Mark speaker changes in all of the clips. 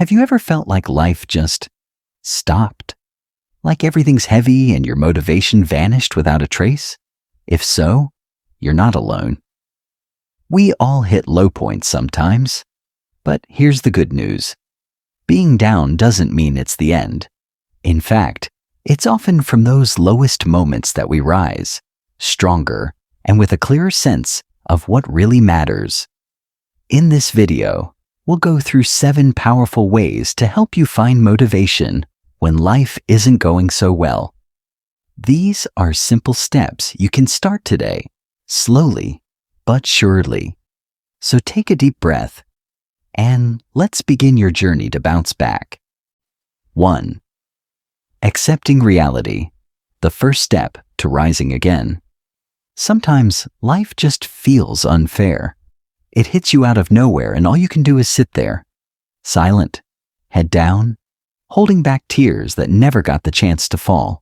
Speaker 1: Have you ever felt like life just stopped? Like everything's heavy and your motivation vanished without a trace? If so, you're not alone. We all hit low points sometimes, but here's the good news. Being down doesn't mean it's the end. In fact, it's often from those lowest moments that we rise, stronger, and with a clearer sense of what really matters. In this video, we'll go through 7 powerful ways to help you find motivation when life isn't going so well. These are simple steps you can start today, slowly but surely. So take a deep breath, and let's begin your journey to bounce back. 1. Accepting reality, the first step to rising again. Sometimes life just feels unfair. It hits you out of nowhere and all you can do is sit there, silent, head down, holding back tears that never got the chance to fall.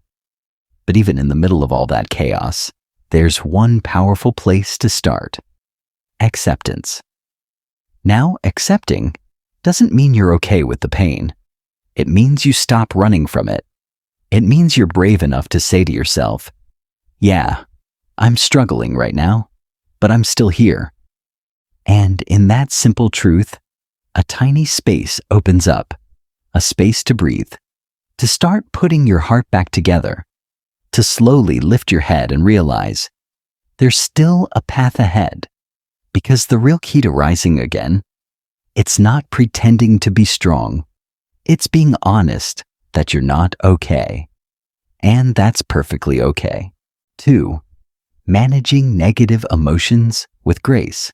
Speaker 1: But even in the middle of all that chaos, there's one powerful place to start: acceptance. Now, accepting doesn't mean you're okay with the pain. It means you stop running from it. It means you're brave enough to say to yourself, yeah, I'm struggling right now, but I'm still here. And in that simple truth, a tiny space opens up, a space to breathe, to start putting your heart back together, to slowly lift your head and realize there's still a path ahead. Because the real key to rising again, it's not pretending to be strong. It's being honest that you're not okay. And that's perfectly okay. 2. Managing negative emotions with grace.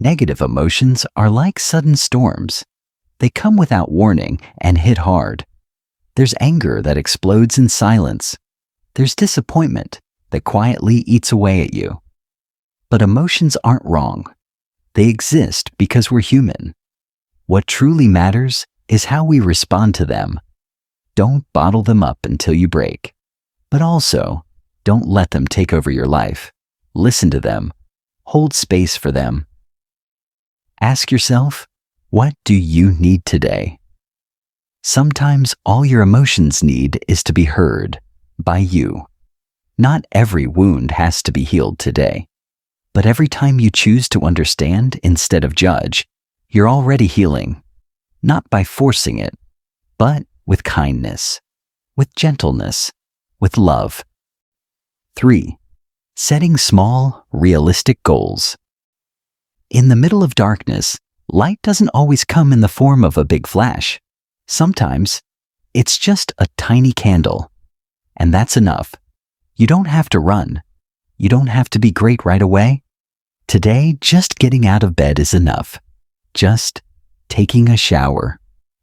Speaker 1: Negative emotions are like sudden storms. They come without warning and hit hard. There's anger that explodes in silence. There's disappointment that quietly eats away at you. But emotions aren't wrong. They exist because we're human. What truly matters is how we respond to them. Don't bottle them up until you break. But also, don't let them take over your life. Listen to them. Hold space for them. Ask yourself, what do you need today? Sometimes all your emotions need is to be heard by you. Not every wound has to be healed today. But every time you choose to understand instead of judge, you're already healing. Not by forcing it, but with kindness, with gentleness, with love. 3. Setting small, realistic goals. In the middle of darkness, light doesn't always come in the form of a big flash. Sometimes, it's just a tiny candle. And that's enough. You don't have to run. You don't have to be great right away. Today, just getting out of bed is enough. Just taking a shower.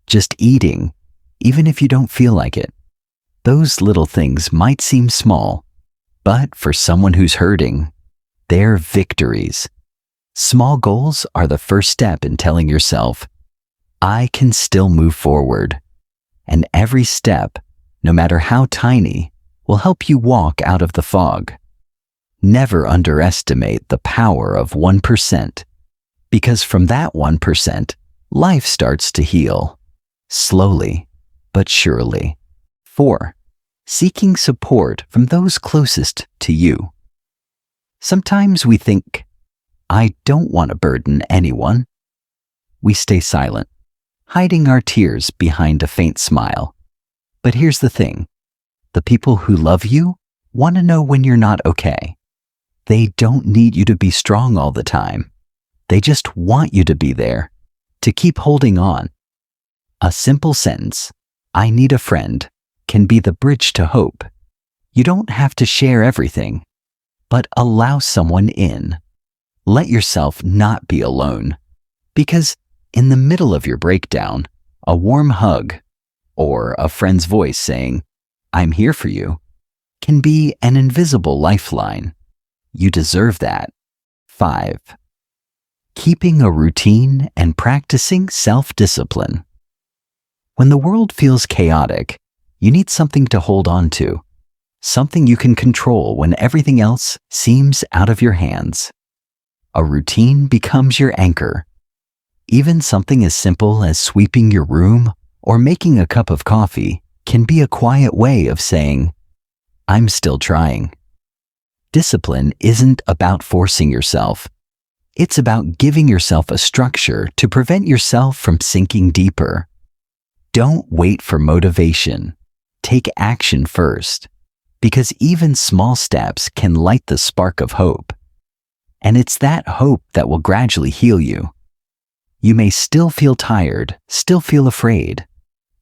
Speaker 1: Just eating, even if you don't feel like it. Those little things might seem small, but for someone who's hurting, they're victories. Small goals are the first step in telling yourself, I can still move forward. And every step, no matter how tiny, will help you walk out of the fog. Never underestimate the power of 1%, because from that 1%, life starts to heal, slowly but surely. 4. Seeking support from those closest to you. Sometimes we think, I don't want to burden anyone. We stay silent, hiding our tears behind a faint smile. But here's the thing. The people who love you want to know when you're not okay. They don't need you to be strong all the time. They just want you to be there, to keep holding on. A simple sentence, I need a friend, can be the bridge to hope. You don't have to share everything, but allow someone in. Let yourself not be alone, because in the middle of your breakdown, a warm hug or a friend's voice saying, I'm here for you, can be an invisible lifeline. You deserve that. 5. Keeping a routine and practicing self-discipline. When the world feels chaotic, you need something to hold on to, something you can control when everything else seems out of your hands. A routine becomes your anchor. Even something as simple as sweeping your room or making a cup of coffee can be a quiet way of saying, I'm still trying. Discipline isn't about forcing yourself. It's about giving yourself a structure to prevent yourself from sinking deeper. Don't wait for motivation. Take action first, because even small steps can light the spark of hope. And it's that hope that will gradually heal you. You may still feel tired, still feel afraid,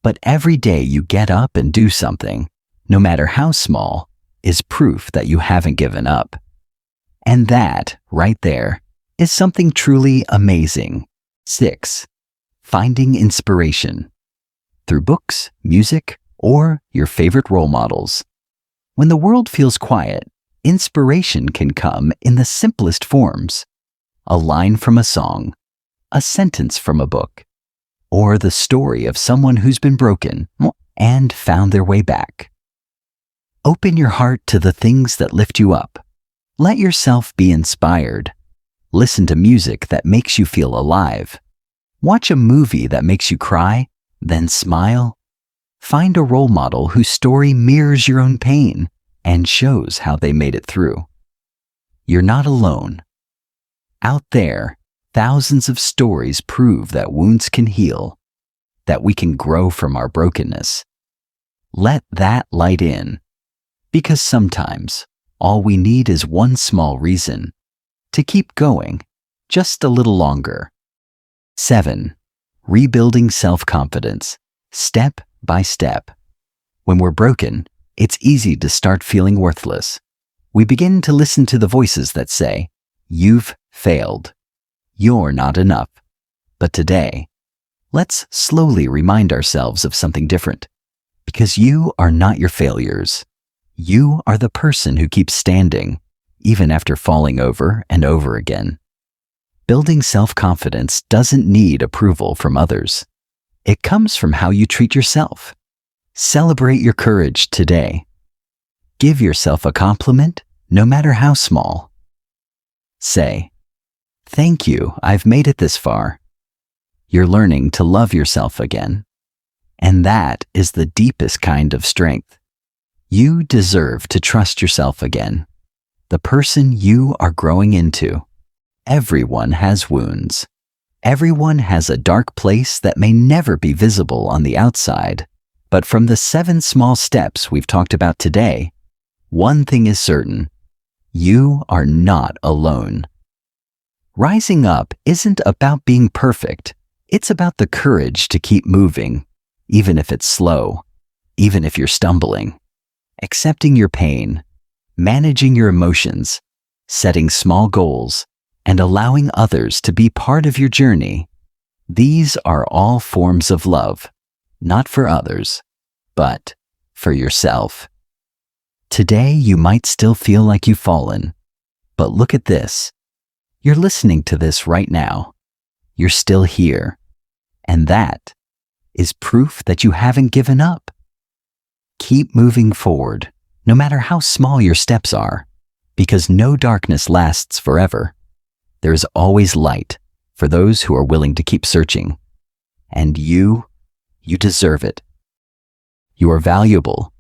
Speaker 1: but every day you get up and do something, no matter how small, is proof that you haven't given up. And that, right there, is something truly amazing. 6. Finding inspiration. Through books, music, or your favorite role models. When the world feels quiet, inspiration can come in the simplest forms. A line from a song, a sentence from a book, or the story of someone who's been broken and found their way back. Open your heart to the things that lift you up. Let yourself be inspired. Listen to music that makes you feel alive. Watch a movie that makes you cry, then smile. Find a role model whose story mirrors your own pain and shows how they made it through. You're not alone. Out there, thousands of stories prove that wounds can heal, that we can grow from our brokenness. Let that light in, because sometimes all we need is one small reason to keep going just a little longer. 7. Rebuilding self-confidence, step by step. When we're broken, it's easy to start feeling worthless. We begin to listen to the voices that say, "You've failed. You're not enough." But today, let's slowly remind ourselves of something different. Because you are not your failures. You are the person who keeps standing, even after falling over and over again. Building self-confidence doesn't need approval from others. It comes from how you treat yourself. Celebrate your courage today. Give yourself a compliment, no matter how small. Say, "Thank you, I've made it this far." You're learning to love yourself again. And that is the deepest kind of strength. You deserve to trust yourself again, the person you are growing into. Everyone has wounds. Everyone has a dark place that may never be visible on the outside. But from the 7 small steps we've talked about today, one thing is certain: you are not alone. Rising up isn't about being perfect. It's about the courage to keep moving, even if it's slow, even if you're stumbling. Accepting your pain, managing your emotions, setting small goals, and allowing others to be part of your journey. These are all forms of love, not for others, but for yourself. Today you might still feel like you've fallen, but look at this. You're listening to this right now. You're still here. And that is proof that you haven't given up. Keep moving forward, no matter how small your steps are, because no darkness lasts forever. There is always light for those who are willing to keep searching. And you deserve it. You are valuable.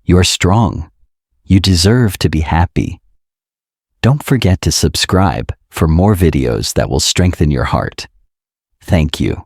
Speaker 1: You are strong. You deserve to be happy. Don't forget to subscribe for more videos that will strengthen your heart. Thank you.